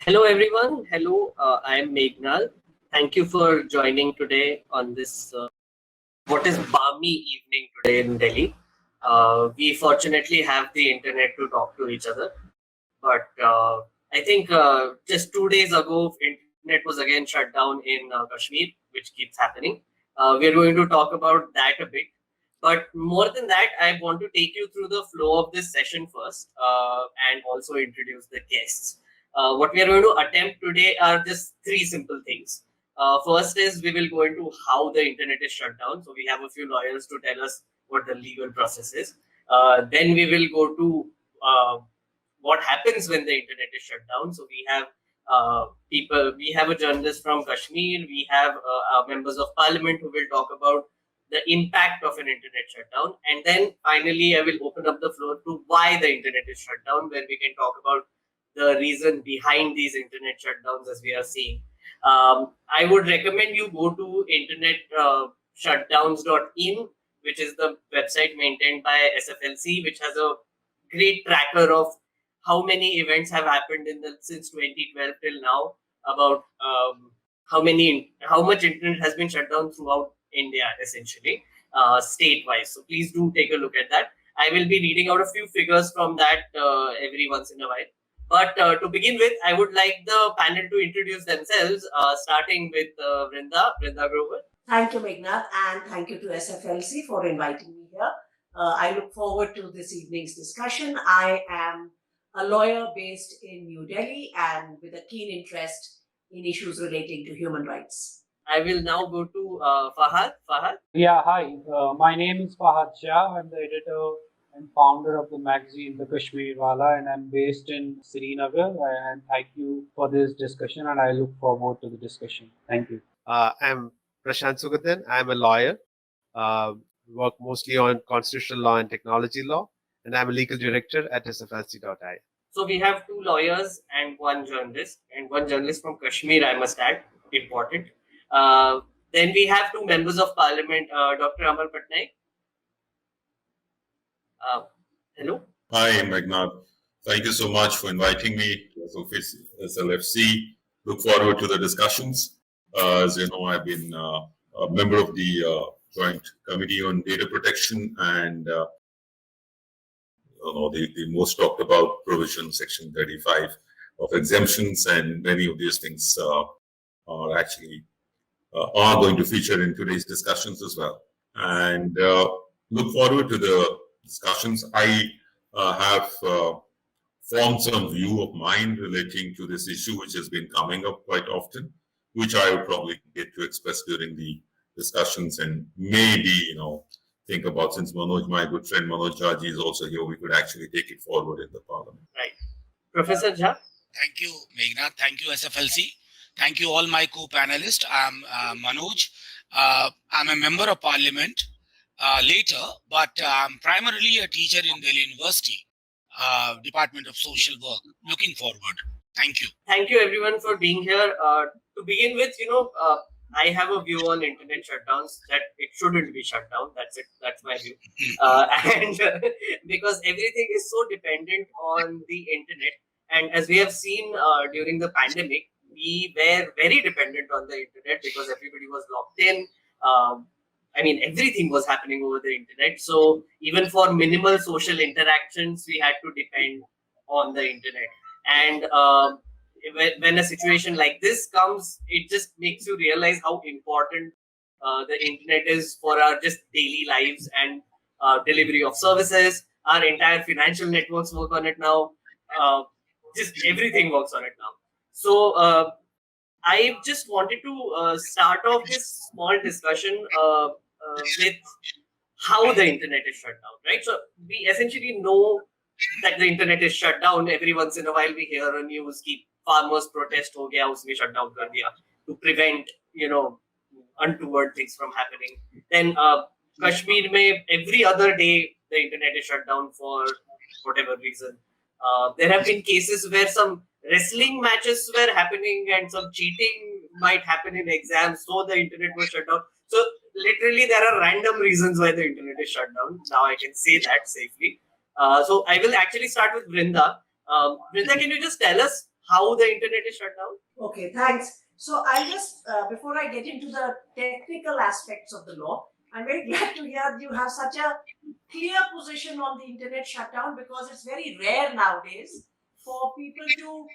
Hello everyone. Hello, I am Meghnad. Thank you for joining today on this what is balmy evening today in Delhi. We fortunately have the internet to talk to each other, but I think just 2 days ago, internet was again shut down in Kashmir, which keeps happening. We are going to talk about that a bit. But more than that, I want to take you through the flow of this session first and also introduce the guests. What we are going to attempt today are just three simple things. First is we will go into how the internet is shut down. So we have a few lawyers to tell us what the legal process is. Then we will go to what happens when the internet is shut down. So we have we have a journalist from Kashmir, we have members of parliament who will talk about the impact of an internet shutdown. And then finally, I will open up the floor to why the internet is shut down, where we can talk about the reason behind these internet shutdowns as we are seeing. I would recommend you go to internetshutdowns.in, which is the website maintained by SFLC, which has a great tracker of how many events have happened since 2012 till now, about how much internet has been shut down throughout India, essentially, state-wise. So please do take a look at that. I will be reading out a few figures from that every once in a while. But to begin with, I would like the panel to introduce themselves, starting with Vrinda Grover. Thank you, Meghnad, and thank you to SFLC for inviting me here. I look forward to this evening's discussion. I am a lawyer based in New Delhi and with a keen interest in issues relating to human rights. I will now go to Fahad. Yeah, hi. My name is Fahad Shah. I'm the editor and founder of the magazine, the Kashmir Walla, and I'm based in Srinagar. And thank you for this discussion, and I look forward to the discussion. Thank you. I'm Prasanth Sugathan. I'm a lawyer, work mostly on constitutional law and technology law, and I'm a legal director at SFLC.I. So we have two lawyers and one journalist from Kashmir, I must add, important. Then we have two members of parliament, Dr. Amar Patnaik. Hello. Hi, Meghnad. Thank you so much for inviting me to SLFC. Look forward to the discussions. As you know, I've been a member of the Joint Committee on Data Protection and the most talked about provision, Section 35 of exemptions, and many of these things are actually are going to feature in today's discussions as well. And look forward to the discussions. I have formed some view of mine relating to this issue, which has been coming up quite often, which I will probably get to express during the discussions, and maybe, think about, since Manoj, my good friend Manoj Jha is also here, we could actually take it forward in the parliament. Right. Professor Jha. Thank you, Meghnad. Thank you, SFLC. Thank you, all my co-panelists. I'm Manoj. I'm a member of parliament later, but I'm primarily a teacher in Delhi University, Department of Social Work. Looking forward. Thank you. Thank you, everyone, for being here. To begin with, I have a view on internet shutdowns that it shouldn't be shut down. That's it. That's my view. And because everything is so dependent on the internet, and as we have seen during the pandemic, we were very dependent on the internet because everybody was locked in. Everything was happening over the internet. So even for minimal social interactions, we had to depend on the internet. And when a situation like this comes, it just makes you realize how important the internet is for our just daily lives and delivery of services. Our entire financial networks work on it now. Just everything works on it now. So I just wanted to start off this small discussion with how the internet is shut down, right? So we essentially know that the internet is shut down. Every once in a while we hear a news, farmers protest ho gaya, usme shut down kar diya, to prevent, untoward things from happening. Then Kashmir mein every other day the internet is shut down for whatever reason. There have been cases where some wrestling matches were happening and some cheating might happen in exams, so the internet was shut down. So literally there are random reasons why the internet is shut down. Now I can say that safely. So I will actually start with Vrinda. Vrinda, can you just tell us how the internet is shut down? Okay, thanks. So I'll just, before I get into the technical aspects of the law, I'm very glad to hear you have such a clear position on the internet shutdown, because it's very rare nowadays for people to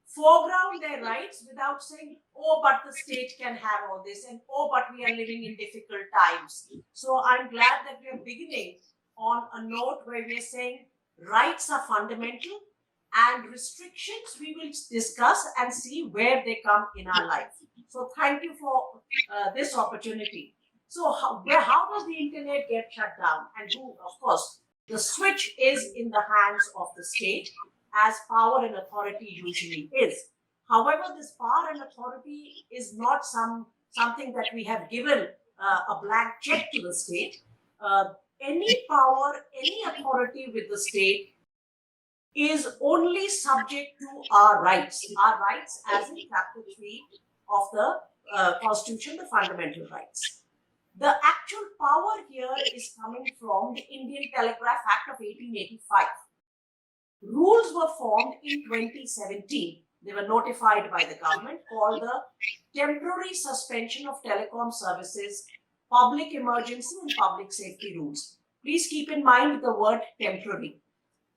foreground their rights without saying, oh, but the state can have all this, and oh, but we are living in difficult times. So I'm glad that we are beginning on a note where we are saying rights are fundamental, and restrictions we will discuss and see where they come in our life. So thank you for this opportunity. So how does the internet get shut down, and who? Of course, the switch is in the hands of the state, as power and authority usually is. However, this power and authority is not something that we have given a blank check to the state. Any power, any authority with the state is only subject to our rights as in Chapter 3 of the Constitution, the fundamental rights. The actual power here is coming from the Indian Telegraph Act of 1885. Rules were formed in 2017. They were notified by the government, called the Temporary Suspension of Telecom Services, Public Emergency and Public Safety Rules. Please keep in mind the word temporary.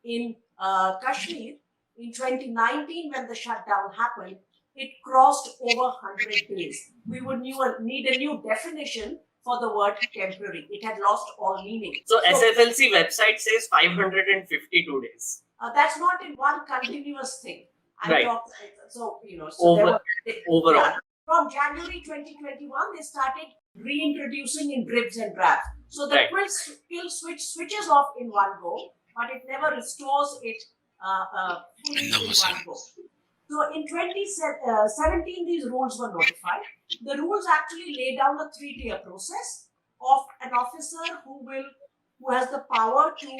In Kashmir, in 2019, when the shutdown happened, it crossed over 100 days. We would need a new definition for the word temporary. It had lost all meaning. So SFLC website says 552 days. That's not in one continuous thing. Right. So, overall. Yeah, from January 2021, they started reintroducing in dribs and drabs. So the kill switch switches off in one go, but it never restores it fully in one go. So in 2017, these rules were notified. The rules actually lay down a 3-tier process of an officer who has the power to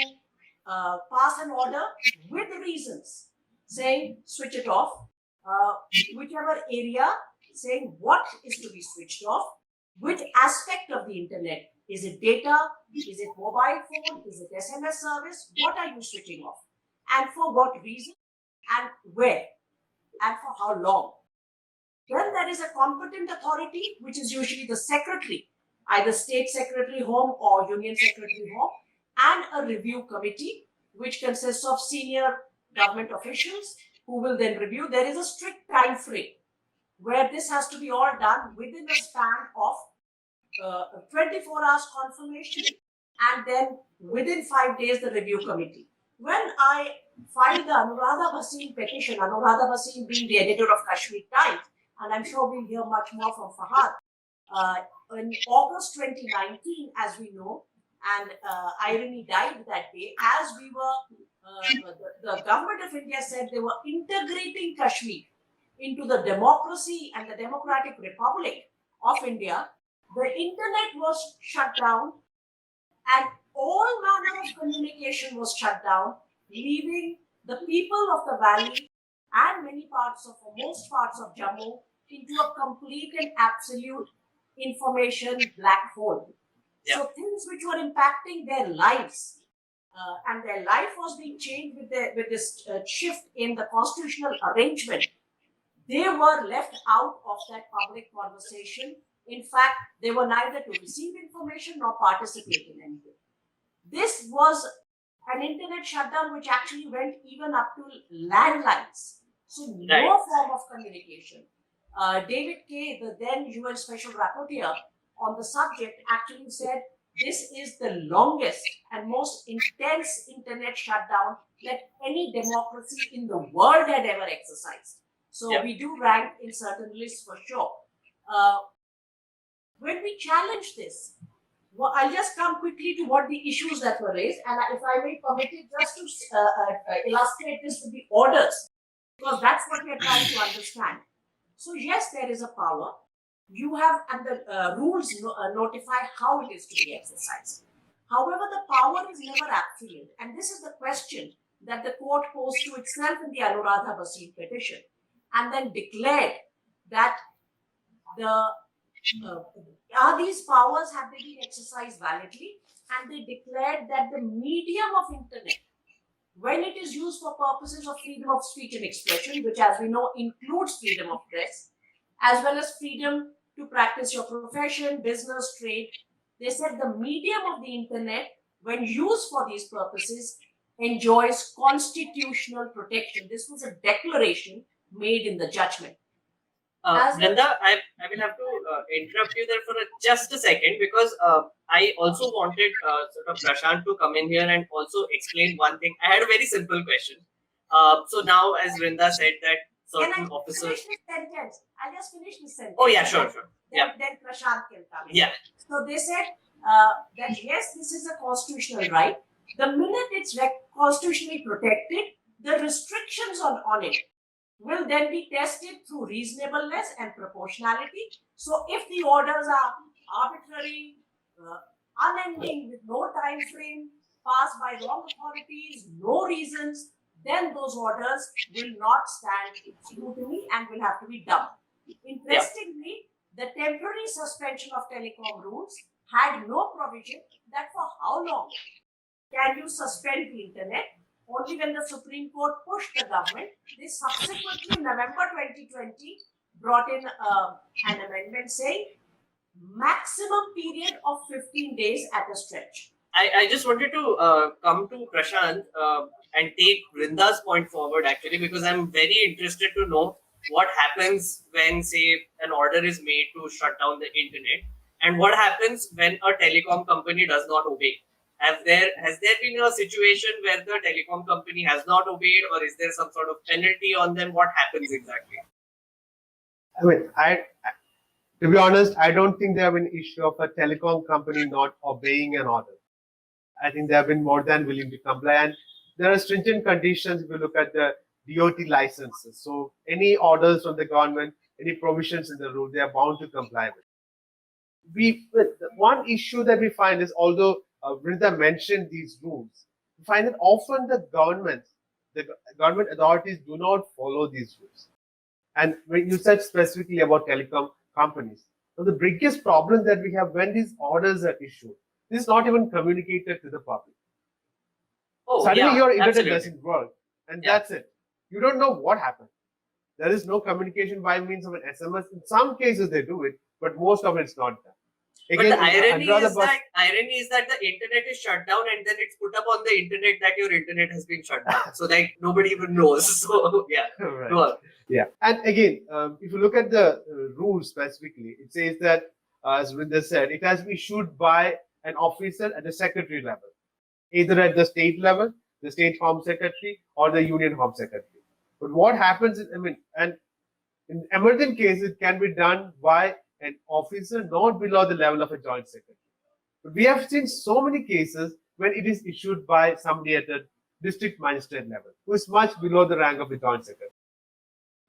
pass an order with reasons, saying switch it off, whichever area, saying what is to be switched off, which aspect of the internet. Is it data? Is it mobile phone? Is it SMS service? What are you switching off? And for what reason? And where? And for how long? Then there is a competent authority, which is usually the secretary, either state secretary home or union secretary home, and a review committee, which consists of senior government officials who will then review. There is a strict time frame where this has to be all done within a span of 24 hours confirmation, and then within 5 days, the review committee. When I filed the Anuradha Bhasin petition, Anuradha Bhasin being the editor of Kashmir Times, and I'm sure we'll hear much more from Fahad, in August 2019, as we know, and irony died that day, as we were, the government of India said they were integrating Kashmir into the democracy and the Democratic Republic of India. The internet was shut down, and all manner of communication was shut down, leaving the people of the valley and most parts of Jammu into a complete and absolute information black hole. Yeah. So things which were impacting their lives, and their life was being changed with this shift in the constitutional arrangement, they were left out of that public conversation. In fact, they were neither to receive information nor participate in anything. This was an internet shutdown which actually went even up to landlines. So no form of communication. David Kay, the then UN Special Rapporteur on the subject, actually said this is the longest and most intense internet shutdown that any democracy in the world had ever exercised. So we do rank in certain lists for sure. When we challenge this, I'll just come quickly to what the issues that were raised, and if I may permit it, just to illustrate this with the orders, because that's what we are trying to understand. So yes, there is a power. You have, and the rules notify how it is to be exercised. However, the power is never absolute, and this is the question that the court posed to itself in the Anuradha Bhasin petition, and then declared that are these powers, have they been exercised validly? And they declared that the medium of internet when it is used for purposes of freedom of speech and expression, which as we know includes freedom of press, as well as freedom to practice your profession, business, trade. They said the medium of the internet, when used for these purposes, enjoys constitutional protection. This was a declaration made in the judgment. Vrinda, I will have to interrupt you there for just a second, because I also wanted sort of Prashant to come in here and also explain one thing. I had a very simple question. So now, as Vrinda said, that certain officers. Finish this sentence? I'll just finish this sentence. Oh yeah, sure. Then Prashant can come in. Yeah. So they said that yes, this is a constitutional right. The minute it's constitutionally protected, the restrictions on it will then be tested through reasonableness and proportionality. So if the orders are arbitrary, unending with no time frame, passed by wrong authorities, no reasons, then those orders will not stand scrutiny and will have to be dumped. Interestingly, the temporary suspension of telecom rules had no provision that for how long can you suspend the internet. Only when the Supreme Court pushed the government, they subsequently in November 2020 brought in an amendment saying maximum period of 15 days at a stretch. I just wanted to come to Prashant and take Vrinda's point forward, actually, because I'm very interested to know what happens when, say, an order is made to shut down the internet, and what happens when a telecom company does not obey. Has there been a situation where the telecom company has not obeyed, or is there some sort of penalty on them? What happens exactly? I mean, to be honest, I don't think they have an issue of a telecom company not obeying an order. I think they have been more than willing to comply, and there are stringent conditions if you look at the DOT licenses. So any orders from the government, any provisions in the rule, they are bound to comply with. One issue that we find is, although Vrinda mentioned these rules, we find that often the government authorities do not follow these rules. And when you said specifically about telecom companies, so the biggest problem that we have when these orders are issued, this is not even communicated to the public. Suddenly your internet doesn't work, and that's it. You don't know what happened. There is no communication by means of an SMS. In some cases they do it, but most of it's not done. Again, but the irony is that the internet is shut down, and then it's put up on the internet that your internet has been shut down. So like nobody even knows. So yeah, right. Yeah. And again, if you look at the rules specifically, it says that, as Vrinda said, it has to be issued by an officer at the secretary level, either at the state level, the state home secretary, or the union home secretary. But what happens is, and in emergent cases, it can be done by an officer not below the level of a joint secretary. But we have seen so many cases when it is issued by somebody at a district magistrate level, who is much below the rank of the joint secretary.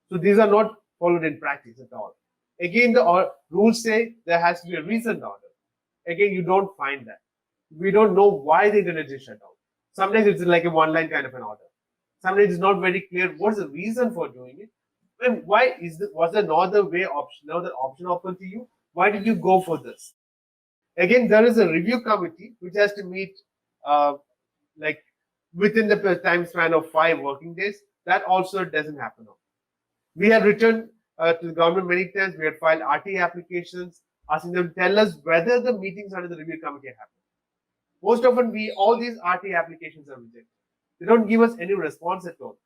So these are not followed in practice at all. Again, the rules say there has to be a reasoned order. Again, you don't find that. We don't know why the internet is shut down. Sometimes it's like a one-line kind of an order. Sometimes it's not very clear what's the reason for doing it. And why was there no other option open to you? Why did you go for this? Again, there is a review committee which has to meet like within the time span of 5 working days. That also doesn't happen. We have written to the government many times. We have filed RT applications asking them to tell us whether the meetings under the review committee happen. Most often, all these RT applications are rejected. They don't give us any response at all.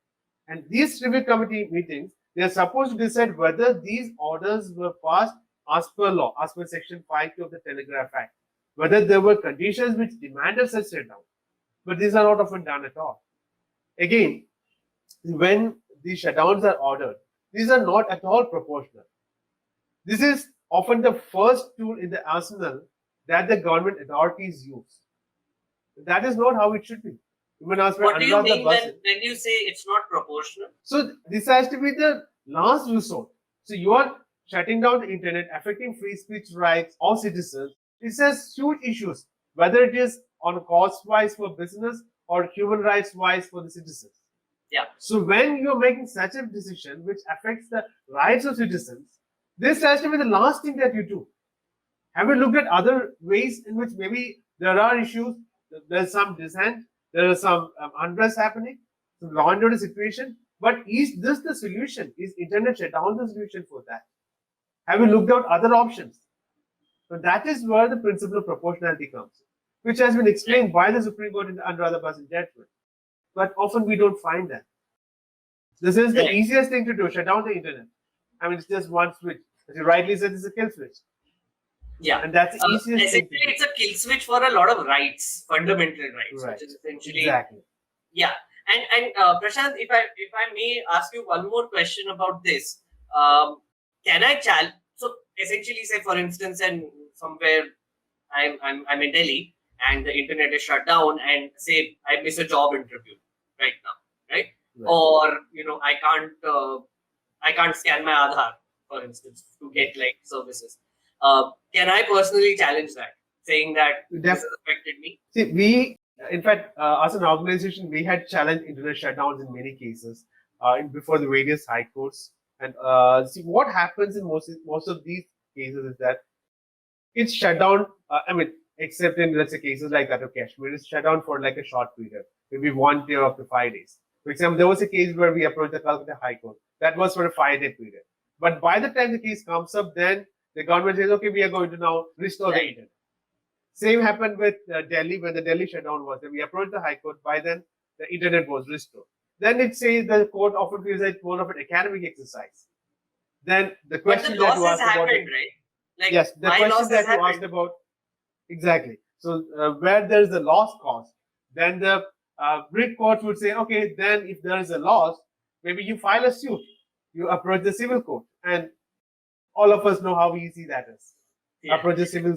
And these review committee meetings, they are supposed to decide whether these orders were passed as per law, as per Section 5 of the Telegraph Act, whether there were conditions which demanded such shutdown. But these are not often done at all. Again, when these shutdowns are ordered, these are not at all proportional. This is often the first tool in the arsenal that the government authorities use. That is not how it should be. What do you mean when you say it's not proportional? So this has to be the last resort. So you are shutting down the internet, affecting free speech rights of citizens. It has huge issues, whether it is on cost-wise for business or human rights-wise for the citizens. Yeah. So when you are making such a decision which affects the rights of citizens, this has to be the last thing that you do. Have you looked at other ways in which maybe there are issues, there's some dissent, there is some unrest happening, some law and order situation. But is this the solution? Is internet shutdown the solution for that? Have you looked out other options? So that is where the principle of proportionality comes in, which has been explained by the Supreme Court in the Anuradha Basin judgment. But often we don't find that. This is the easiest thing to do, shut down the internet. I mean, it's just one switch. As you rightly said, it's a kill switch. Yeah. And that's the easiest essentially, thing to do. it's a kill switch for a lot of rights, fundamental rights, Right. which is essentially Exactly. Yeah, and Prashant, if I may ask you one more question about this, can I challenge? So essentially, say for instance, and somewhere I'm in Delhi and the internet is shut down, and say I miss a job interview right now, right? Or I can't scan my Aadhaar, for instance, to get like services. Can I personally challenge that, saying that this has affected me? See, in fact, as an organization, we had challenged internet shutdowns in many cases before the various high courts. And see, what happens in most of these cases is that it's shut down. Except in, let's say, cases like that of Kashmir, it's shut down for like a short period, maybe 1 day up to 5 days. For example, there was a case where we approached the Calcutta High Court. That was for a 5-day period. But by the time the case comes up, then the government says, okay, we are going to now restore the internet. Same happened with Delhi when the Delhi shutdown was. We approached the High Court. By then, the internet was restored. Then it says the court often feels like more of an academic exercise. Then the question that you asked about, right? Like, yes, the question that you asked about, exactly. So where there is a loss caused, then the Greek court would say, okay, then if there is a loss, maybe you file a suit, you approach the civil court, and all of us know how easy that is. Yeah. Approach a civil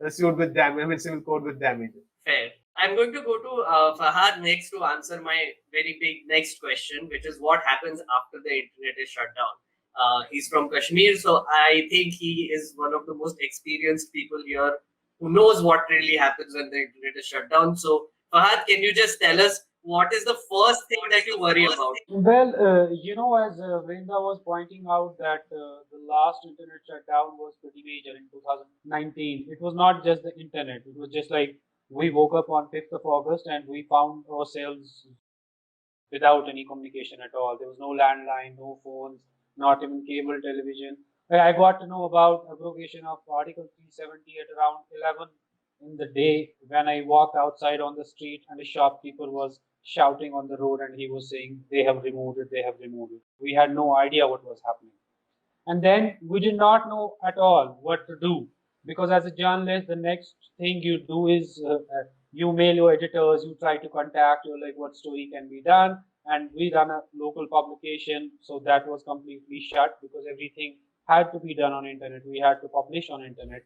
suit with damage, civil court with damages. Fair. I'm going to go to Fahad next to answer my very big next question, which is what happens after the internet is shut down. He's from Kashmir, so I think he is one of the most experienced people here who knows what really happens when the internet is shut down. So, Fahad, can you just tell us what is the first thing that you worry about? Well, as Vrinda was pointing out that the last internet shutdown was pretty major in 2019. It was not just the internet. It was just like we woke up on 5th of August and we found ourselves without any communication at all. There was no landline, no phones, not even cable television. I got to know about abrogation of Article 370 at around 11 in the day when I walked outside on the street and a shopkeeper was shouting on the road and he was saying, they have removed it, they have removed it. We had no idea what was happening. And then we did not know at all what to do, because as a journalist, the next thing you do is you mail your editors, you try to contact, you're like, what story can be done? And we run a local publication, so that was completely shut because everything had to be done on internet. We had to publish on internet.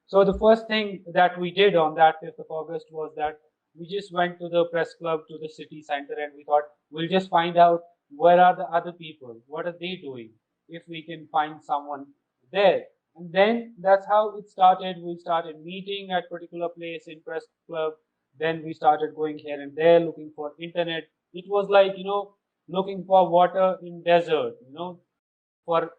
So the first thing that we did on that 5th of August was that we just went to the press club, to the city center, and we thought we'll just find out where are the other people, what are they doing, if we can find someone there. And then that's how it started. We started meeting at particular place in press club. Then we started going here and there looking for internet. It was like, looking for water in desert, for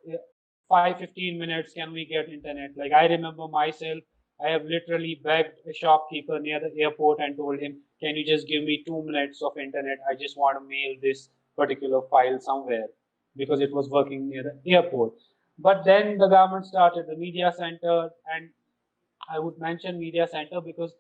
5-15 minutes can we get internet. Like I remember myself, I have literally begged a shopkeeper near the airport and told him, can you just give me 2 minutes of internet? I just want to mail this particular file somewhere, because it was working near the airport. But then the government started the media center, and I would mention media center because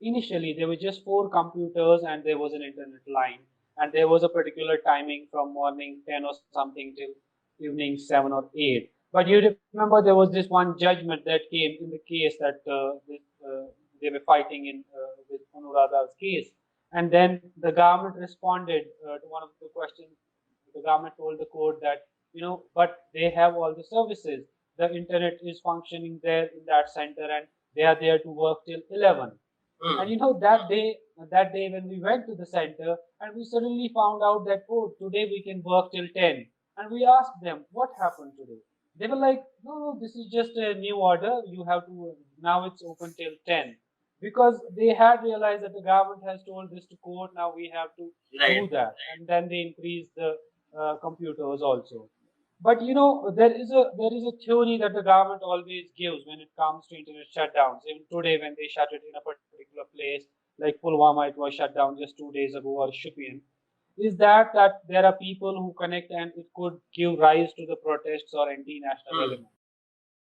initially there were just 4 computers and there was an internet line, and there was a particular timing from morning 10 or something till evening 7 or 8. But you remember there was this one judgment that came in the case that they were fighting in with Anuradha's case. And then the government responded to one of the questions. The government told the court that, but they have all the services. The internet is functioning there in that center and they are there to work till 11. And that day when we went to the center and we suddenly found out that, oh, today we can work till 10. And we asked them, what happened today? They were like, no, this is just a new order. You have to, now it's open till 10. Because they had realized that the government has told this to court, now we have to do that. And then they increased the computers also. But there is a theory that the government always gives when it comes to internet shutdowns. Even today, when they shut it in a particular place, like Pulwama, it was shut down just 2 days ago, or Shupien, is that there are people who connect and it could give rise to the protests or anti-national element.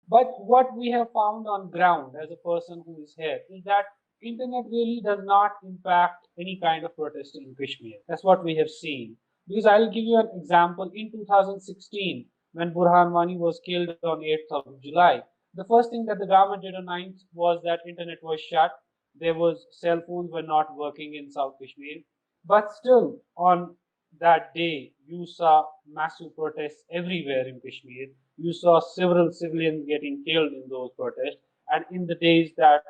But what we have found on ground as a person who is here is that internet really does not impact any kind of protest in Kashmir. That's what we have seen. Because I'll give you an example. In 2016, when Burhan Wani was killed on 8th of July, the first thing that the government did on 9th was that internet was shut. There was cell phones were not working in South Kashmir. But still, on that day, you saw massive protests everywhere in Kashmir. You saw several civilians getting killed in those protests, and in the days that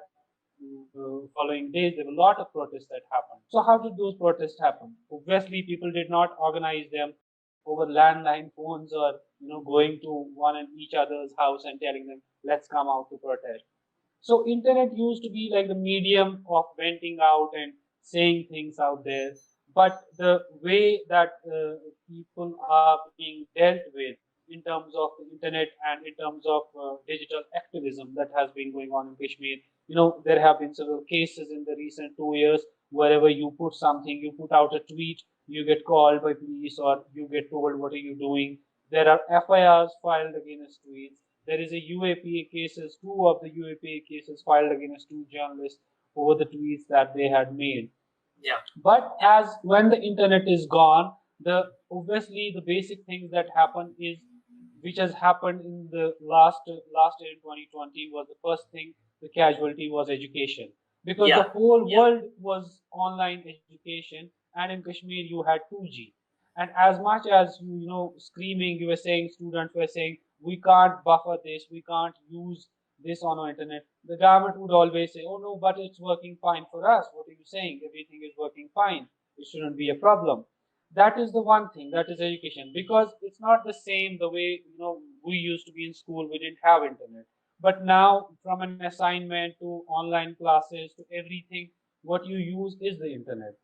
following days, there were a lot of protests that happened. So, how did those protests happen? Obviously, people did not organize them over landline phones or going to one and each other's house and telling them, "Let's come out to protest." So internet used to be like the medium of venting out and saying things out there. But the way that people are being dealt with in terms of the internet and in terms of digital activism that has been going on in Kashmir, there have been several cases in the recent 2 years. Wherever you put something, you put out a tweet, you get called by police or you get told, "What are you doing?" There are FIRs filed against tweets. There is a UAPA cases, two of the UAPA cases filed against two journalists over the tweets that they had made. Yeah. But as when the internet is gone, the obviously the basic things that happen is which has happened in the last year in 2020 was the first thing, the casualty was education, because the whole world was online education, and in Kashmir you had 2G. And as much as screaming, you were saying, students were saying, "We can't buffer this, we can't use this on our internet," the government would always say, "Oh no, but it's working fine for us. What are you saying? Everything is working fine. It shouldn't be a problem." That is the one thing, that is education, because it's not the same the way we used to be in school. We didn't have internet, but now from an assignment to online classes to everything, what you use is the internet.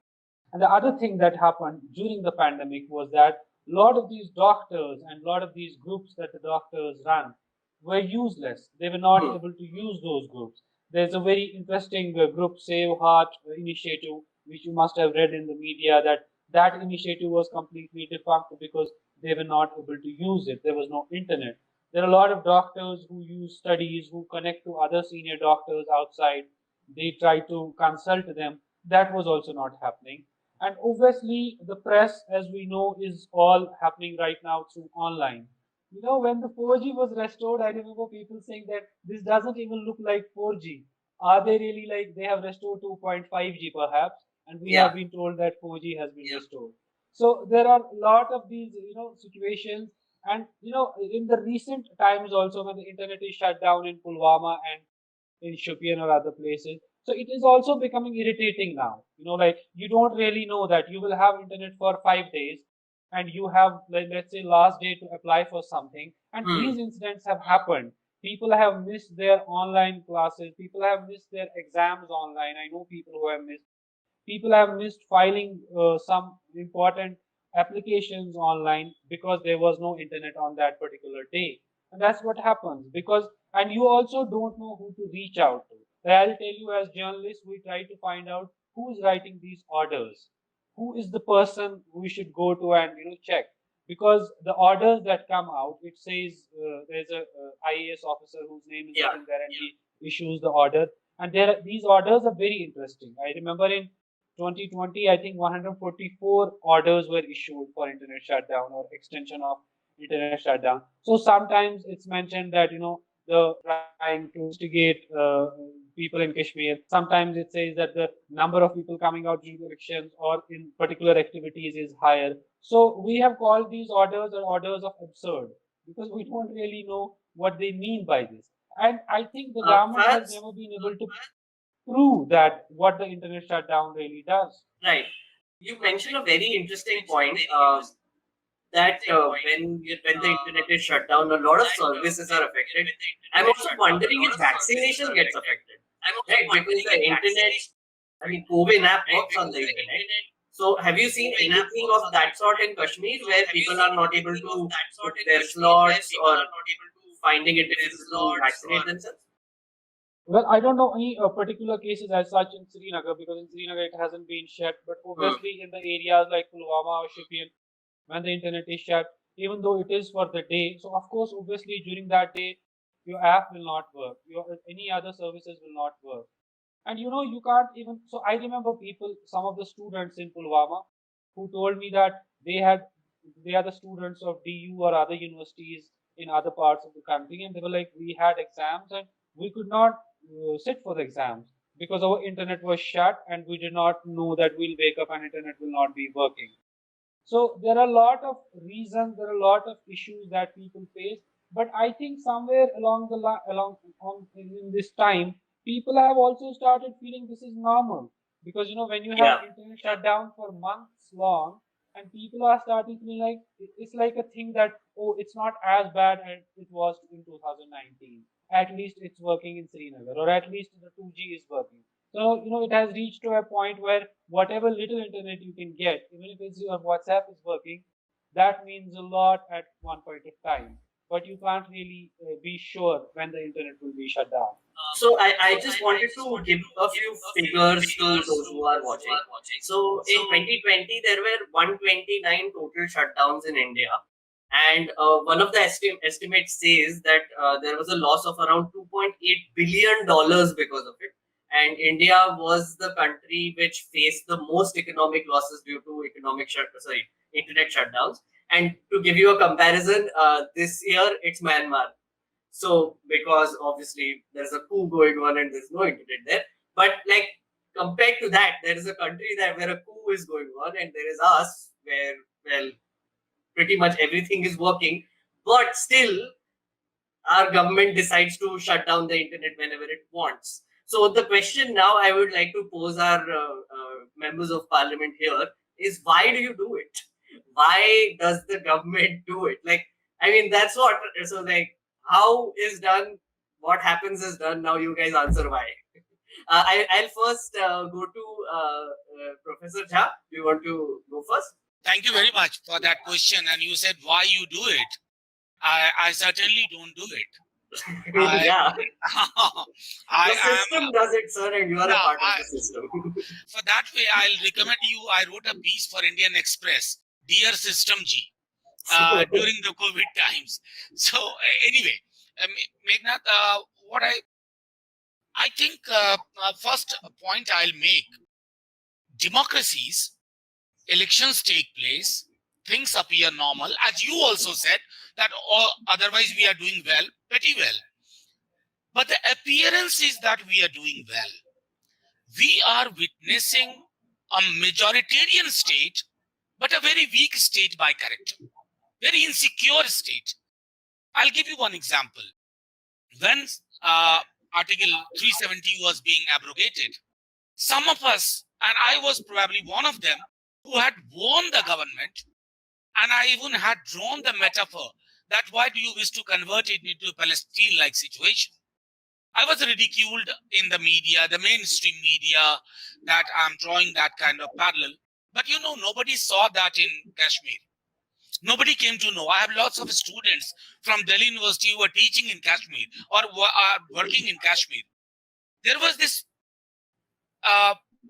And the other thing that happened during the pandemic was that a lot of these doctors and a lot of these groups that the doctors run were useless. They were not able to use those groups. There's a very interesting group, Save Heart initiative, which you must have read in the media, that initiative was completely defunct because they were not able to use it. There was no internet. There are a lot of doctors who use studies, who connect to other senior doctors outside. They try to consult them. That was also not happening. And obviously, the press, as we know, is all happening right now through online. When the 4G was restored, I remember people saying that this doesn't even look like 4G. Are they really like they have restored 2.5G perhaps? And we have been told that 4G has been restored. So there are a lot of these, situations. And, in the recent times also, when the internet is shut down in Pulwama and in Shupien or other places. So it is also becoming irritating now. Like you don't really know that you will have internet for 5 days and you have, like, let's say, last day to apply for something. And these incidents have happened. People have missed their online classes. People have missed their exams online. I know people who have missed. People have missed filing some important applications online because there was no internet on that particular day. And that's what happens because, and you also don't know who to reach out to. I'll tell you, as journalists, we try to find out who's writing these orders, who is the person we should go to and check, because the orders that come out, it says there's a IAS officer whose name is written there, and he issues the order. And these orders are very interesting. I remember in 2020, I think 144 orders were issued for internet shutdown or extension of internet shutdown. So sometimes it's mentioned that the trying to instigate people in Kashmir. Sometimes it says that the number of people coming out during elections or in particular activities is higher. So we have called these orders or orders of absurd because we don't really know what they mean by this. And I think the government has never been able to prove that what the internet shutdown really does. Right. You mentioned a very interesting point that when the internet is shut down, a lot of services are affected. I'm also wondering if vaccination gets affected. Right, because the internet, I mean, COVID app works on the internet. So, have you seen anything of that sort in Kashmir where people are not able to put their slots or finding it difficult to vaccinate themselves? Well, I don't know any particular cases as such in Srinagar, because in Srinagar it hasn't been shut. But obviously, in the areas like Pulwama or Shippian, when the internet is shut, even though it is for the day, so of course, obviously, during that day, your app will not work, your any other services will not work. And you can't even. So I remember people, some of the students in Pulwama, who told me that they are the students of DU or other universities in other parts of the country, and they were like, we had exams and we could not sit for the exams because our internet was shut and we did not know that we'll wake up and internet will not be working. So there are a lot of reasons, there are a lot of issues that people face. But I think somewhere along the along in this time, people have also started feeling this is normal, because when you have Yeah. internet shut down for months long, and people are starting feeling like it's like a thing that, oh, it's not as bad as it was in 2019. At least it's working in Srinagar, or at least the 2G is working. So, it has reached to a point where whatever little internet you can get, even if it's your WhatsApp is working, that means a lot at one point of time. But you can't really be sure when the internet will be shut down. So I just wanted to give a few figures to those who are watching. So in 2020, there were 129 total shutdowns in India. And one of the estimates says that there was a loss of around $2.8 billion because of it. And India was the country which faced the most economic losses due to internet shutdowns. And to give you a comparison, this year it's Myanmar. So because obviously there's a coup going on and there's no internet there, but like compared to that, there is a country that where a coup is going on, and there is us where, well, pretty much everything is working, but still our government decides to shut down the internet whenever it wants. So the question now I would like to pose our members of parliament here is, why do you do it? Why does the government do it? Like, I mean, that's what. So like, how is done? What happens is done. Now you guys answer why. I'll first go to Professor Jha. Do you want to go first? Thank you very much for that question. And you said why you do it. I certainly don't do it. Yeah. I The system am does it, sir, and you are a no, part of the system. for that way, I'll recommend you. I wrote a piece for Indian Express, Dear System G, during the COVID times. So anyway, Meghnad, what I think first point I'll make: democracies, elections take place, things appear normal, as you also said that otherwise we are doing well, pretty well. But the appearance is that we are doing well. We are witnessing a majoritarian state, but a very weak state by character, very insecure state. I'll give you one example. When Article 370 was being abrogated, some of us, and I was probably one of them, who had warned the government, and I even had drawn the metaphor that why do you wish to convert it into a Palestine-like situation? I was ridiculed in the media, the mainstream media, that I'm drawing that kind of parallel. But nobody saw that in Kashmir. Nobody came to know. I have lots of students from Delhi University who are teaching in Kashmir or are working in Kashmir. There was this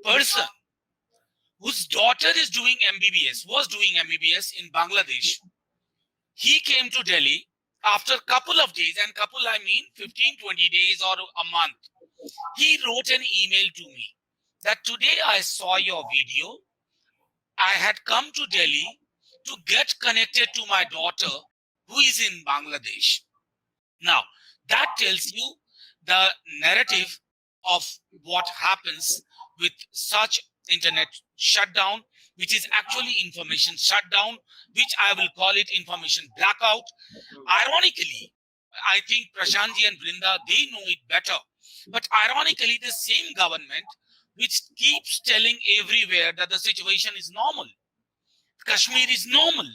person whose daughter is doing MBBS, was doing MBBS in Bangladesh. He came to Delhi after a couple of days, and couple I mean 15, 20 days or a month. He wrote an email to me that today I saw your video. I had come to Delhi to get connected to my daughter who is in Bangladesh. Now, that tells you the narrative of what happens with such internet shutdown, which is actually information shutdown, which I will call it information blackout. Ironically, I think Prashantji and Vrinda, they know it better. But ironically, the same government which keeps telling everywhere that the situation is normal. Kashmir is normal.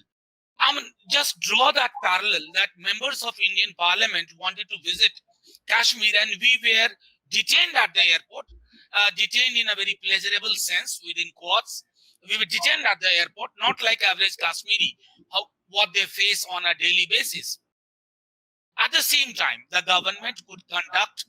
I mean, just draw that parallel that members of Indian Parliament wanted to visit Kashmir and we were detained at the airport, detained in a very pleasurable sense within quotes. We were detained at the airport, not like average Kashmiri, what they face on a daily basis. At the same time, the government could conduct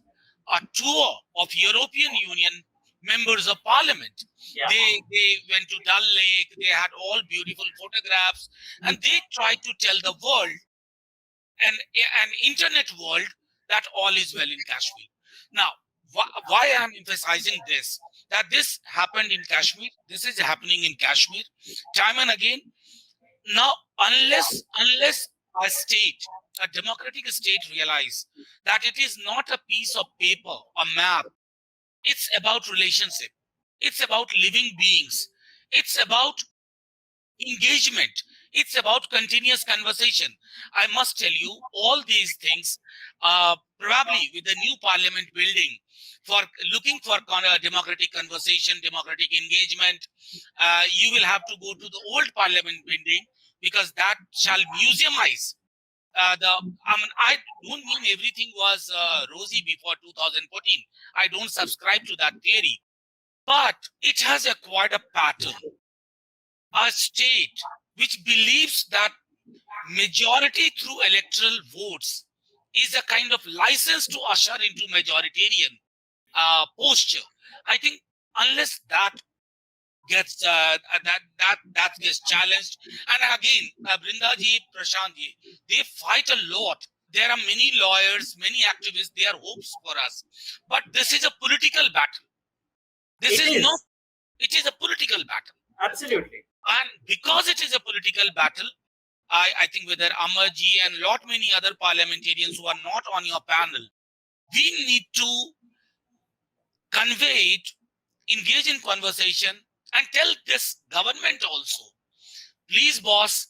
a tour of European Union members of parliament. Yeah. They went to Dal Lake, they had all beautiful photographs, and they tried to tell the world, an internet world, that all is well in Kashmir. Now, why I'm emphasizing this, that this happened in Kashmir, this is happening in Kashmir, time and again. Now, unless a state, a democratic state, realize that it is not a piece of paper, a map, it's about relationship, it's about living beings, it's about engagement, it's about continuous conversation. I must tell you, all these things, probably with the new parliament building, for looking for democratic conversation, democratic engagement, you will have to go to the old parliament building, because that shall museumize I don't mean everything was rosy before 2014. I don't subscribe to that theory, but it has acquired a pattern. A state which believes that majority through electoral votes is a kind of license to usher into majoritarian posture. I think unless that gets that gets challenged, and again, Vrinda ji, Prasanth ji, they fight a lot. There are many lawyers, many activists. They are hopes for us, but this is a political battle. This is not. It is a political battle. Absolutely. And because it is a political battle, I think whether Amar ji and lot many other parliamentarians who are not on your panel, we need to convey it, engage in conversation, and tell this government also, please boss,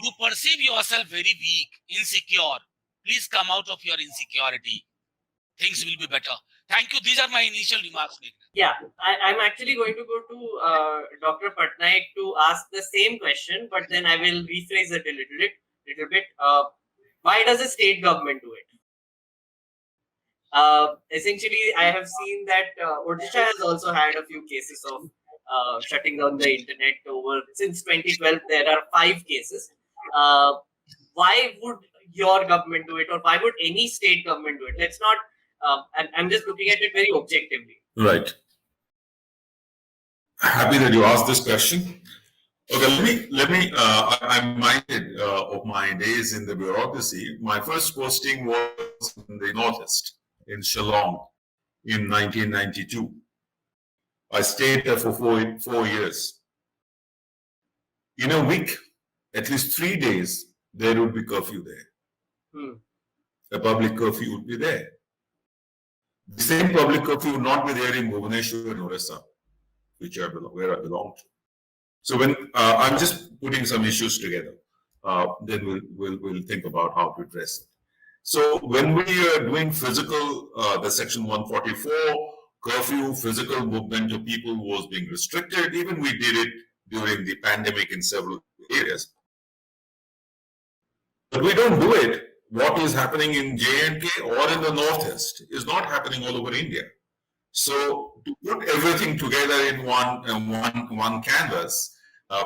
you perceive yourself very weak, insecure. Please come out of your insecurity. Things will be better. Thank you. These are my initial remarks. Yeah, I'm actually going to go to Dr. Patnaik to ask the same question, but then I will rephrase it a little bit. Why does a state government do it? Essentially, I have seen that Odisha has also had a few cases of shutting down the internet since 2012. There are 5 cases. Why would your government do it, or why would any state government do it? Let's not. I'm just looking at it very objectively. Right. Happy that you asked this question. Okay, let me. I'm reminded of my days in the bureaucracy. My first posting was in the Northeast, in Shillong, in 1992. I stayed there for 4 years. In a week, at least 3 days, there would be curfew there. A public curfew would be there. The same public curfew would not be there in Bhubaneswar and Orissa, where I belong to. So when I'm just putting some issues together, then we'll think about how to address it. So when we are doing physical, the section 144 curfew, physical movement of people was being restricted. Even we did it during the pandemic in several areas. But we don't do it. What is happening in J&K or in the Northeast is not happening all over India. So to put everything together in one canvas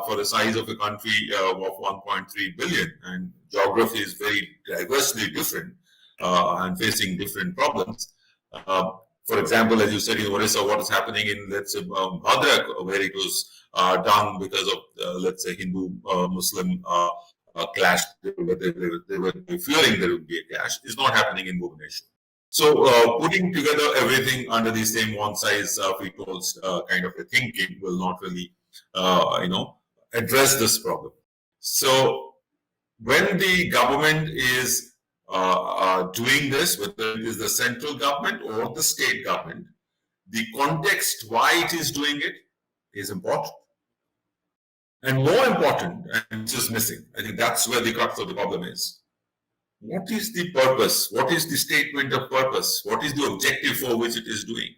for the size of a country of 1.3 billion, and geography is very diversely different and facing different problems. For example, as you said in Orissa, what is happening in, let's say, Bhadrak, where it was done because of, let's say, Hindu-Muslim clash. They were fearing there would be a clash. Is not happening in Bhubaneswar. So putting together everything under the same one-size-fits kind of a thinking will not really, address this problem. So when the government is doing this, whether it is the central government or the state government, the context why it is doing it is important. And more important, and it's just missing, I think that's where the crux of the problem is. What is the purpose? What is the statement of purpose? What is the objective for which it is doing?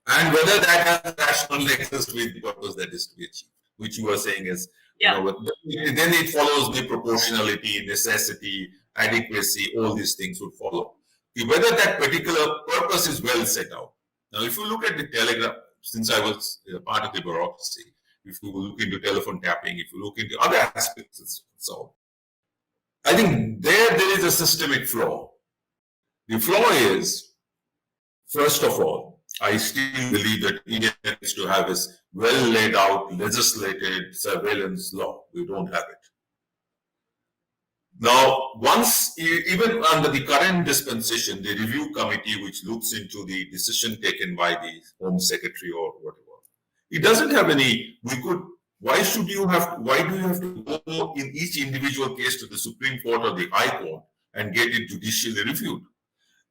And whether that has a rational nexus with the purpose that is to be achieved, which you were saying is, then it follows the proportionality, necessity, adequacy, all these things would follow. Whether that particular purpose is well set out. Now, if you look at the telegraph, since I was part of the bureaucracy, if you look into telephone tapping, if you look into other aspects and so on, I think there is a systemic flaw. The flaw is First of all, I still believe that India needs to have its well laid out legislated surveillance law. We don't have it. Now, even under the current dispensation, the review committee, which looks into the decision taken by the Home Secretary or whatever, it doesn't have any, why do you have to go in each individual case to the Supreme Court or the High Court and get it judicially reviewed?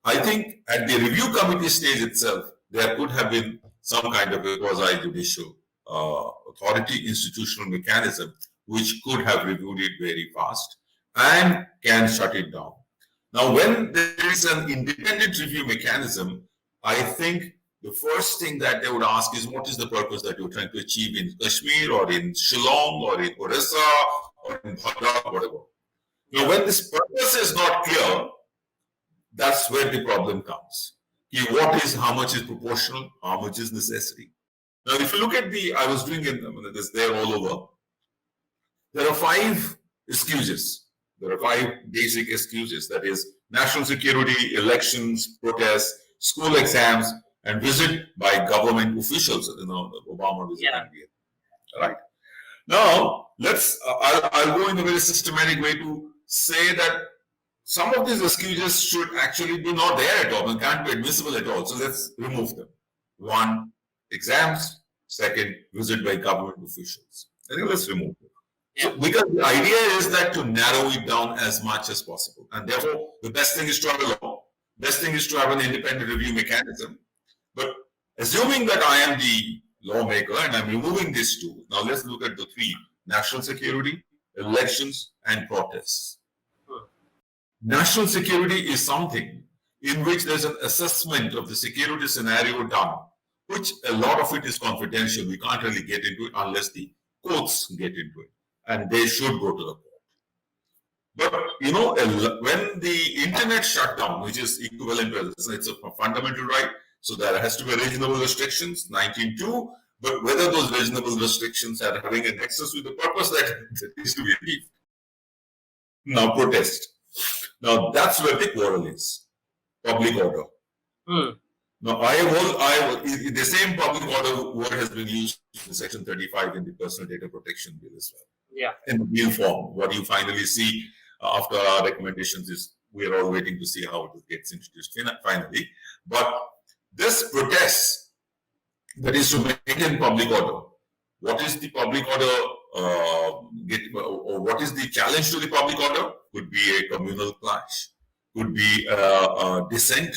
I think at the review committee stage itself, there could have been some kind of a quasi-judicial authority institutional mechanism which could have reviewed it very fast and can shut it down. Now, when there is an independent review mechanism, I think the first thing that they would ask is what is the purpose that you're trying to achieve in Kashmir or in Shillong or in Orissa or in Bhadra, whatever. Now, when this purpose is not clear, that's where the problem comes. How much is proportional, how much is necessary? Now, if you look at I was doing this there all over, there are 5 excuses. There are 5 basic excuses. That is national security, elections, protests, school exams, and visit by government officials. Obama visit. Yeah. Right. Now, I'll go in a very systematic way to say that some of these excuses should actually be not there at all and can't be admissible at all. So let's remove them. 1, exams. 2nd, visit by government officials. I think let's remove them. So, because the idea is that to narrow it down as much as possible. And therefore, the best thing is to have a law. Best thing is to have an independent review mechanism. But assuming that I am the lawmaker and I'm removing these 2, now let's look at the 3: national security, elections, and protests. National security is something in which there's an assessment of the security scenario done, which a lot of it is confidential. We can't really get into it unless the courts get into it. And they should go to the court. But, when the internet shut down, which is equivalent to it's a fundamental right, so there has to be reasonable restrictions, 19.2, but whether those reasonable restrictions are having a nexus with the purpose that needs to be achieved. Now, protest. Now, that's where the quarrel is. Public order. Now, the same public order word has been used in Section 35 in the Personal Data Protection Bill as well. Yeah. In the bill form, what you finally see after our recommendations is we are all waiting to see how it gets introduced finally. But this protest that is to maintain public order, what is the public order? Or what is the challenge to the public order? Could be a communal clash, could be dissent,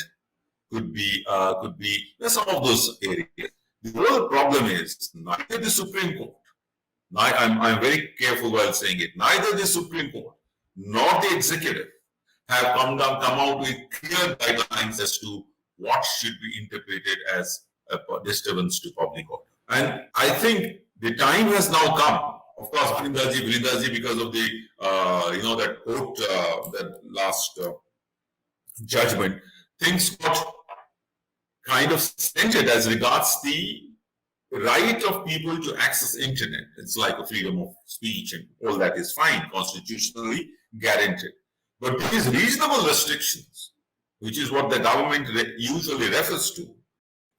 could be some of those areas. The real problem is neither the Supreme Court. I'm very careful while saying it. Neither the Supreme Court nor the executive have come out with clear guidelines as to what should be interpreted as a disturbance to public order. And I think the time has now come. Of course, Vrindaji, because of the that court, that last judgment, things got kind of centered as regards the right of people to access internet. It's like a freedom of speech and all that is fine, constitutionally guaranteed. But these reasonable restrictions, which is what the government usually refers to,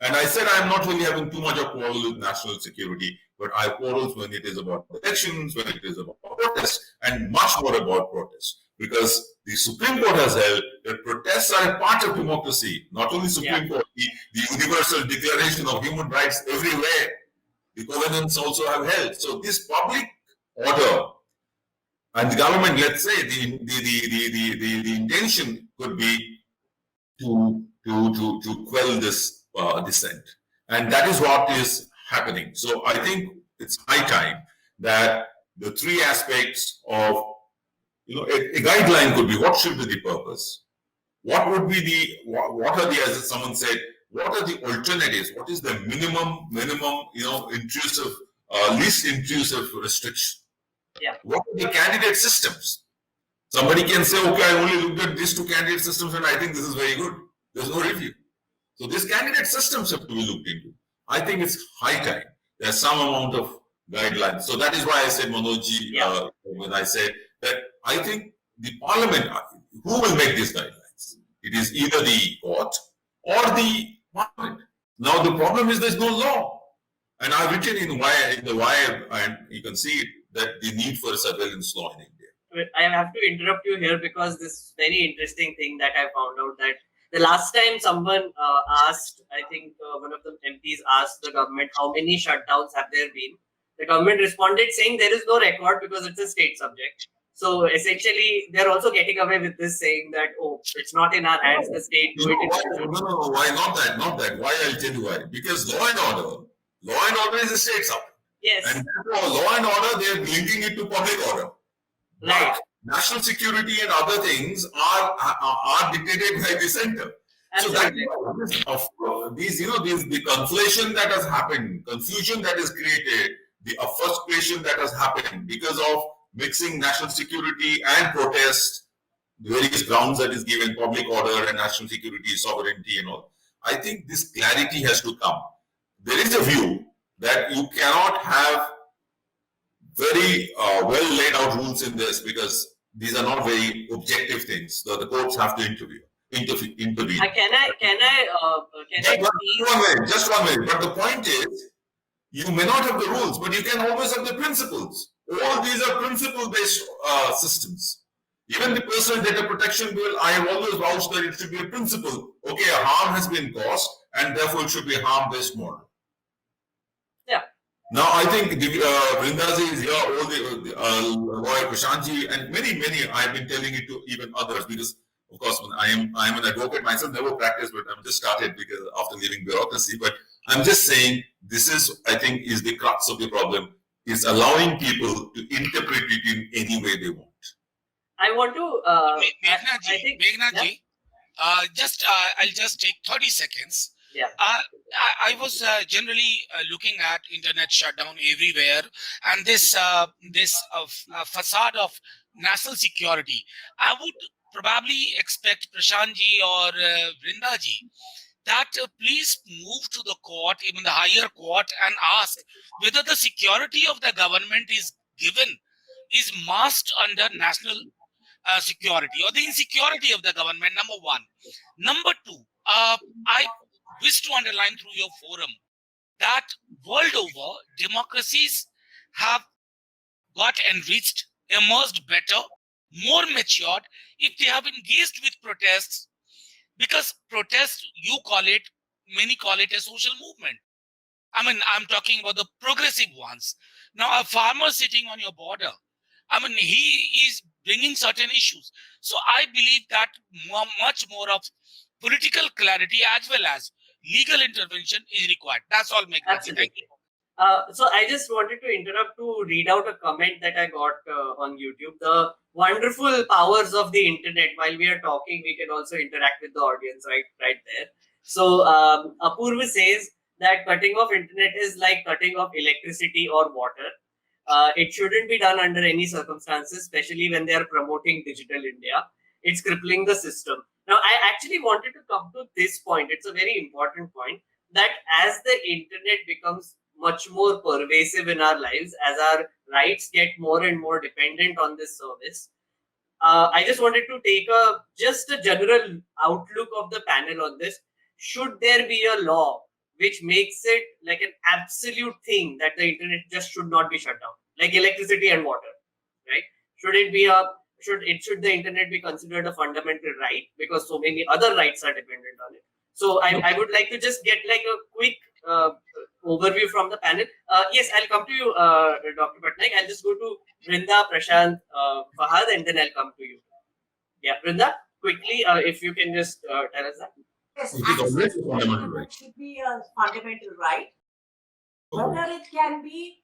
and I said I'm not really having too much of quarrel with national security, but I quarrel when it is about elections, when it is about protests, and much more about protests. Because the Supreme Court has held that protests are a part of democracy. Not only Supreme Court, the Universal Declaration of Human Rights everywhere. The covenants also have held. So this public order and the government, let's say, the intention could be to quell this dissent, and that is what is happening. So I think it's high time that the 3 aspects of a guideline could be what should be the purpose, what would be what are the, as someone said, what are the alternatives, what is the minimum intrusive, least intrusive restriction, what are the candidate systems. Somebody can say, okay, I only looked at these 2 candidate systems and I think this is very good. There's no review. So these candidate systems have to be looked into. I think it's high time. There's some amount of guidelines. So that is why I said, Manoj, when I said that I think the parliament, who will make these guidelines? It is either the court or Parliament. Now the problem is there's no law. And I've written in the wire, and you can see it, that the need for a surveillance law in India. I have to interrupt you here because this very interesting thing that I found out, that the last time someone asked, I think one of the MPs asked the government how many shutdowns have there been. The government responded saying there is no record because it's a state subject. So essentially, they're also getting away with this, saying that, oh, it's not in our hands, the state do it. No, why not that? Not that. Why? I'll tell you why. Because law and order is a state subject. Yes. And therefore, law and order, they're linking it to public order. Right. But national security and other things are dictated by the center. Absolutely. So the conflation that has happened, confusion that is created, the frustration that has happened because of mixing national security and protest, the various grounds that is given, public order and national security, sovereignty and all. I think this clarity has to come. There is a view that you cannot have very well laid out rules in this because these are not very objective things. So the courts have to intervene. Can I just one minute. But the point is, you may not have the rules, but you can always have the principles. All these are principle-based systems. Even the personal data protection bill, I have always vouched that it should be a principle. Okay, a harm has been caused, and therefore it should be a harm-based model. Yeah. Now, I think Vrindaji is here, all the lawyer Prashantji, and many, I've been telling it to even others because, of course, I am an advocate myself, never practiced, but I'm just started because after leaving bureaucracy. But I'm just saying this is, I think, is the crux of the problem, is allowing people to interpret it in any way they want. I want to. Meghnadji, I'll just take 30 seconds. Yeah. I was generally looking at internet shutdown everywhere, and this facade of national security. I would probably expect Prashantji or Vrindaji that please move to the court, even the higher court, and ask whether the security of the government is masked under national security or the insecurity of the government, number one. Number two, I wish to underline through your forum that world over, democracies have got enriched, emerged better, more matured if they have engaged with protests, because protests, many call it a social movement. I mean, I'm talking about the progressive ones. Now, a farmer sitting on your border, I mean, he is bringing certain issues. So I believe that much more of political clarity as well as legal intervention is required. That's all, Meghnad. Thank you. So I just wanted to interrupt to read out a comment that I got on YouTube. The wonderful powers of the internet. While we are talking, we can also interact with the audience right there. So Apurva says that cutting off internet is like cutting off electricity or water. It shouldn't be done under any circumstances, especially when they are promoting digital India. It's crippling the system. Now, I actually wanted to come to this point. It's a very important point, that as the internet becomes much more pervasive in our lives, as our rights get more and more dependent on this service, I just wanted to take just a general outlook of the panel on this. Should there be a law which makes it like an absolute thing that the internet just should not be shut down, like electricity and water, right? Should the internet be considered a fundamental right because so many other rights are dependent on it? So I would like to just get like a quick overview from the panel. Yes, I'll come to you, Dr. Patnaik. I'll just go to Vrinda, Prasanth, Fahad, and then I'll come to you. Yeah, Vrinda, quickly, if you can just tell us that. Yes, It is always a fundamental access right. should be a fundamental right. Whether it can be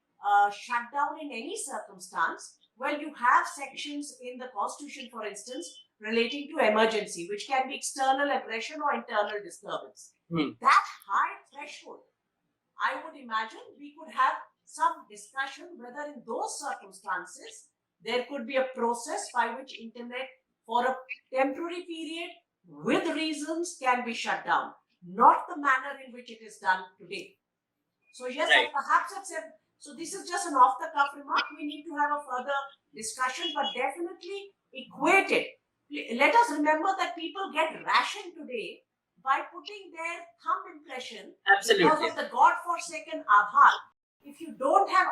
shut down in any circumstance, well, you have sections in the Constitution, for instance, relating to emergency, which can be external aggression or internal disturbance. That high threshold, I would imagine we could have some discussion whether in those circumstances there could be a process by which internet for a temporary period with reasons can be shut down, not the manner in which it is done today. So yes, Right. perhaps so this is just an off-the-cuff remark. We need to have a further discussion, but definitely equate it. Let us remember that people get rationed today by putting their thumb impression Absolutely. because of the God-forsaken Aadhaar. If you don't have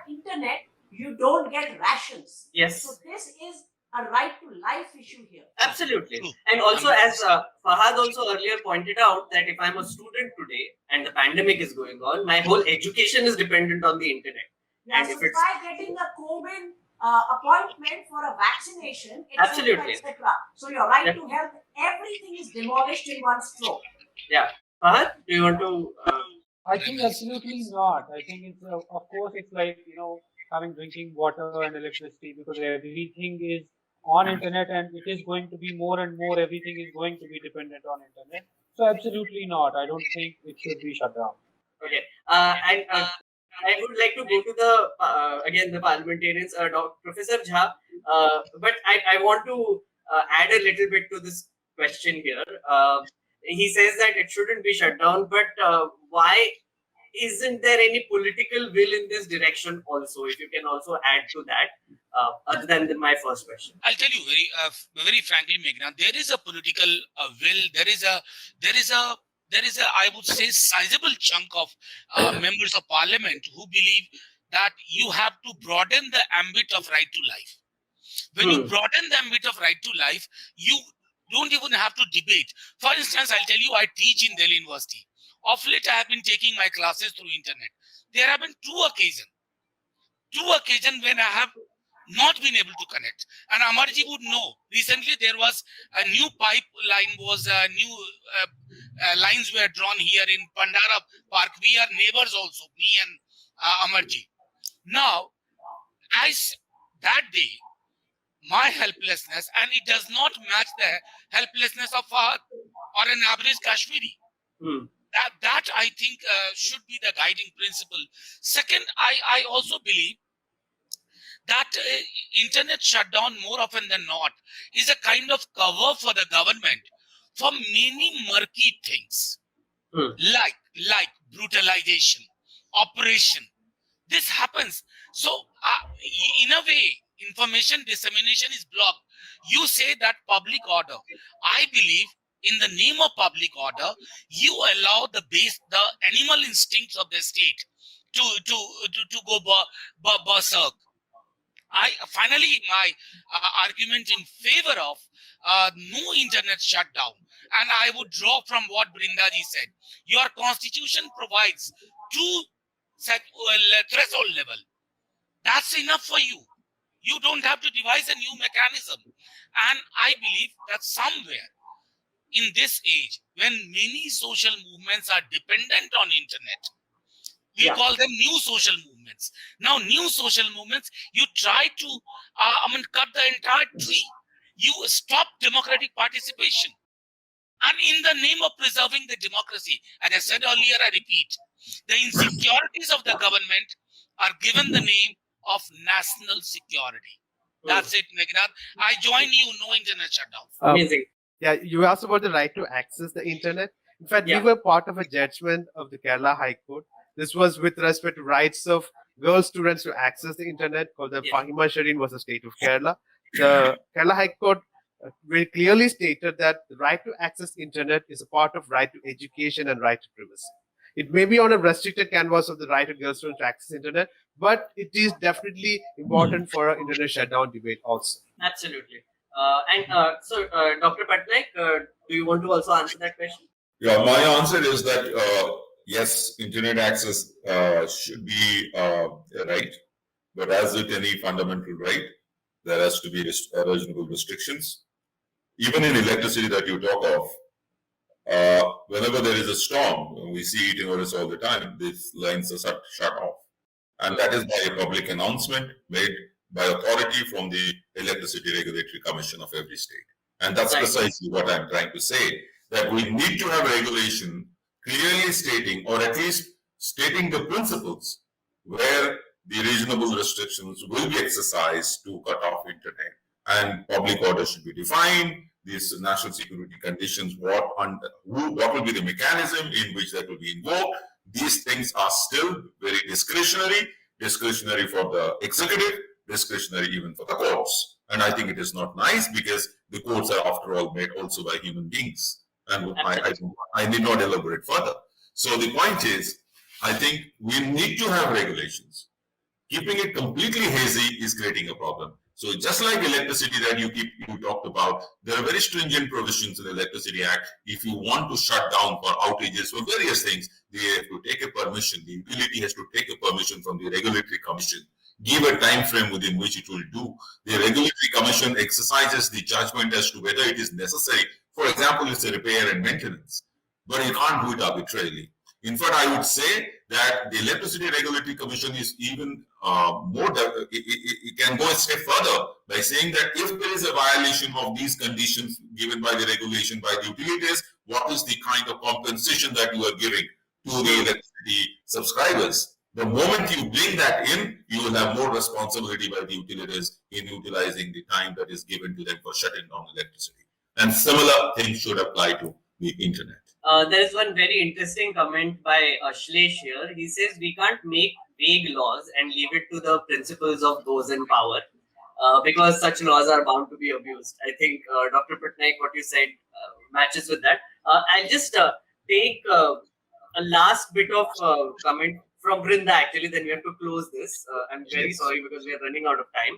internet, you don't get rations. Yes. So this is a right to life issue here. Absolutely. True. And also, as Fahad also earlier pointed out, that if I'm a student today and the pandemic is going on, my whole education is dependent on the internet. Yeah, And so if it's- by getting a COVID appointment for a vaccination, Absolutely. etc. So your right to health, everything is demolished in one stroke. Fahad, do you want to? I think absolutely not. I think it's of course it's like having drinking water and electricity, because everything is on internet and it is going to be more and more. Everything is going to be dependent on internet. So absolutely not. I don't think it should be shut down. Okay. And I would like to go to the again the parliamentarians, Professor Jha. But I want to add a little bit to this question here. He says that it shouldn't be shut down, but why isn't there any political will in this direction also? If you can also add to that, other than my first question. I'll tell you very frankly, Meghnad, there is a political will. There is a, I would say, sizable chunk of members of parliament who believe that you have to broaden the ambit of right to life. When you broaden the ambit of right to life, you don't even have to debate. For instance, I'll tell you, I teach in Delhi University. Of late, I have been taking my classes through internet. There have been two occasions when I have not been able to connect. And Amarji would know. Recently, there was a new pipeline, new lines were drawn here in Pandara Park. We are neighbors also, me and Amarji. Now, that day, my helplessness, and it does not match the helplessness of Fahad or an average Kashmiri. That I think should be the guiding principle. Second, I also believe that internet shutdown, more often than not, is a kind of cover for the government for many murky things, like brutalization, oppression. This happens. So, in a way, information dissemination is blocked. You say that public order. I believe in the name of public order, you allow the animal instincts of the state to go berserk. Finally, my argument in favor of no internet shutdown, and I would draw from what Vrindaji said. Your constitution provides two threshold level. That's enough for you. You don't have to devise a new mechanism. And I believe that somewhere in this age, when many social movements are dependent on internet, we call them new social movements. Now, new social movements, you try to cut the entire tree. You stop democratic participation. And in the name of preserving the democracy, as I said earlier, I repeat, the insecurities of the government are given the name of national security. That's it, Meghnad. I join you, no internet shutdown. Amazing. Yeah, you asked about the right to access the internet. In fact, we were part of a judgment of the Kerala High Court. This was with respect to rights of girl students to access the internet, called the Fahima Shireen was the state of Kerala. The Kerala High Court very clearly stated that the right to access internet is a part of right to education and right to privacy. It may be on a restricted canvas of the right of girl students to access internet, but it is definitely important for an internet shutdown debate also. Absolutely. So, Dr. Patnaik, do you want to also answer that question? Yeah, my answer is that yes, internet access should be a right, but as with any fundamental right, there has to be reasonable restrictions. Even in electricity that you talk of, whenever there is a storm, we see it in Odisha all the time, these lines are shut off. And that is by a public announcement made by authority from the Electricity Regulatory Commission of every state. And that's precisely what I'm trying to say, that we need to have regulation clearly stating, or at least stating the principles where the reasonable restrictions will be exercised to cut off internet, and public order should be defined, these national security conditions, what will be the mechanism in which that will be invoked. These things are still very discretionary for the executive, discretionary even for the courts. And I think it is not nice, because the courts are, after all, made also by human beings. And I need not elaborate further. So the point is, I think we need to have regulations. Keeping it completely hazy is creating a problem. So just like electricity that you talked about, there are very stringent provisions in the Electricity Act. If you want to shut down for outages for various things, they have to take a permission. The utility has to take a permission from the Regulatory Commission, give a time frame within which it will do. The Regulatory Commission exercises the judgment as to whether it is necessary. For example, it's a repair and maintenance, but you can't do it arbitrarily. In fact, I would say that the Electricity Regulatory Commission is even more, it can go a step further by saying that if there is a violation of these conditions given by the regulation by the utilities, what is the kind of compensation that you are giving to the electricity subscribers? The moment you bring that in, you will have more responsibility by the utilities in utilizing the time that is given to them for shutting down electricity. And similar things should apply to the internet. There is one very interesting comment by Ashlesh here. He says we can't make vague laws and leave it to the principles of those in power because such laws are bound to be abused. I think Dr. Patnaik, what you said matches with that. I'll just take a last bit of comment from Vrinda actually, then we have to close this. I'm very sorry because we are running out of time.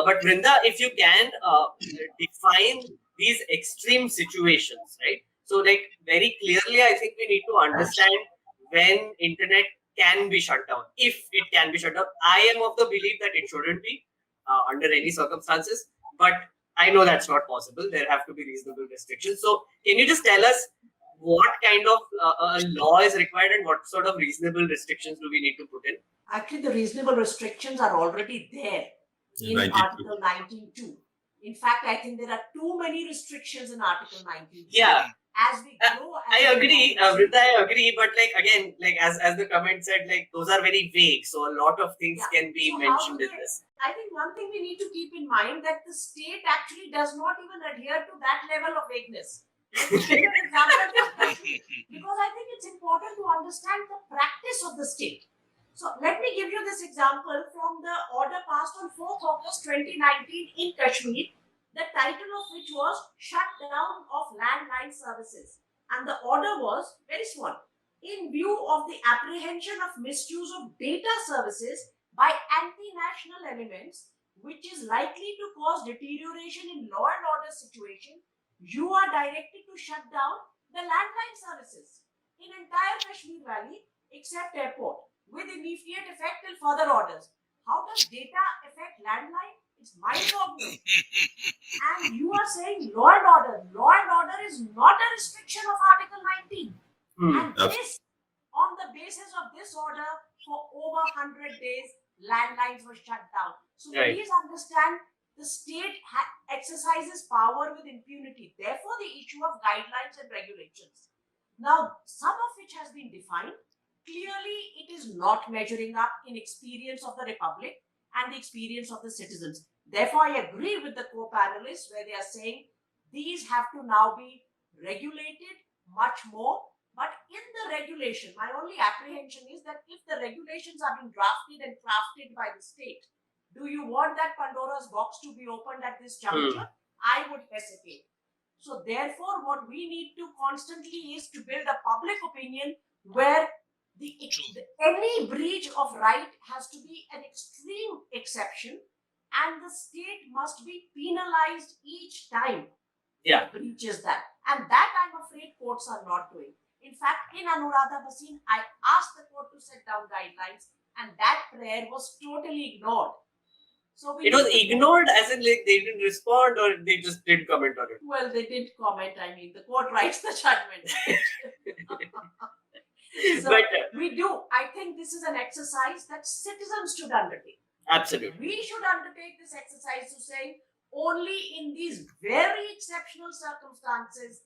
But Vrinda, if you can define these extreme situations, right? So, like, very clearly, I think we need to understand when internet can be shut down, if it can be shut down. I am of the belief that it shouldn't be under any circumstances, but I know that's not possible. There have to be reasonable restrictions. So, can you just tell us what kind of law is required and what sort of reasonable restrictions do we need to put in? Actually, the reasonable restrictions are already there in 92. Article 19.2. In fact, I think there are too many restrictions in Article 19.2. Yeah. As we grow, I agree, Vrinda, I agree, but like again, like as the comment said, like those are very vague, so a lot of things can be mentioned in this. I think one thing we need to keep in mind that the state actually does not even adhere to that level of vagueness. Because I think it's important to understand the practice of the state. So let me give you this example from the order passed on 4th August 2019 in Kashmir, the title of which was Shutdown of Landline Services. And the order was very small. In view of the apprehension of misuse of data services by anti-national elements, which is likely to cause deterioration in law and order situation, you are directed to shut down the landline services in entire Kashmir Valley except airport with immediate effect till further orders. How does data affect landline? It's mind-boggling. And you are saying law and order. Law and order is not a restriction of Article 19. And this, on the basis of this order, for over 100 days, landlines were shut down. So please understand, the state exercises power with impunity. Therefore, the issue of guidelines and regulations. Now, some of which has been defined. Clearly, it is not measuring up in experience of the Republic and the experience of the citizens. Therefore, I agree with the co-panelists where they are saying these have to now be regulated much more. But in the regulation, my only apprehension is that if the regulations are being drafted and crafted by the state, do you want that Pandora's box to be opened at this juncture? I would hesitate. So therefore, what we need to constantly is to build a public opinion where any breach of right has to be an extreme exception, and the state must be penalized each time it breaches that. And that, I'm afraid, courts are not doing. In fact, in Anuradha Bhasin, I asked the court to set down guidelines, and that prayer was totally ignored. So it was ignored, as in like they didn't respond or they just didn't comment on it. Well, they didn't comment. I mean, the court writes the judgment. So we do. I think this is an exercise that citizens should undertake. Absolutely. We should undertake this exercise to say only in these very exceptional circumstances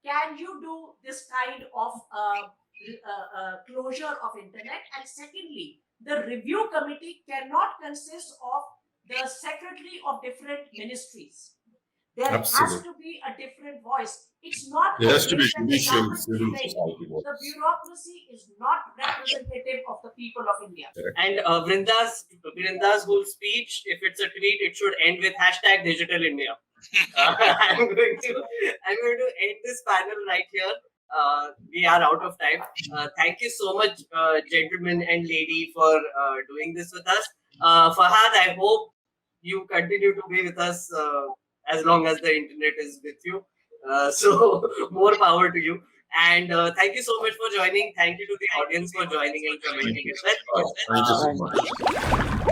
can you do this kind of closure of internet. And secondly, the review committee cannot consist of the secretary of different ministries. There has to be a different voice. It's not. There has to be judicial civil society. The bureaucracy is not representative of the people of India. And Vrinda's whole speech, if it's a tweet, it should end with #Digital India. I'm going to end this panel right here. We are out of time. Thank you so much, gentlemen and lady, for doing this with us. Fahad, I hope you continue to be with us as long as the internet is with you. So more power to you. And thank you so much for joining. Thank you to the audience for joining and commenting as well. Thank you so Thank much. you.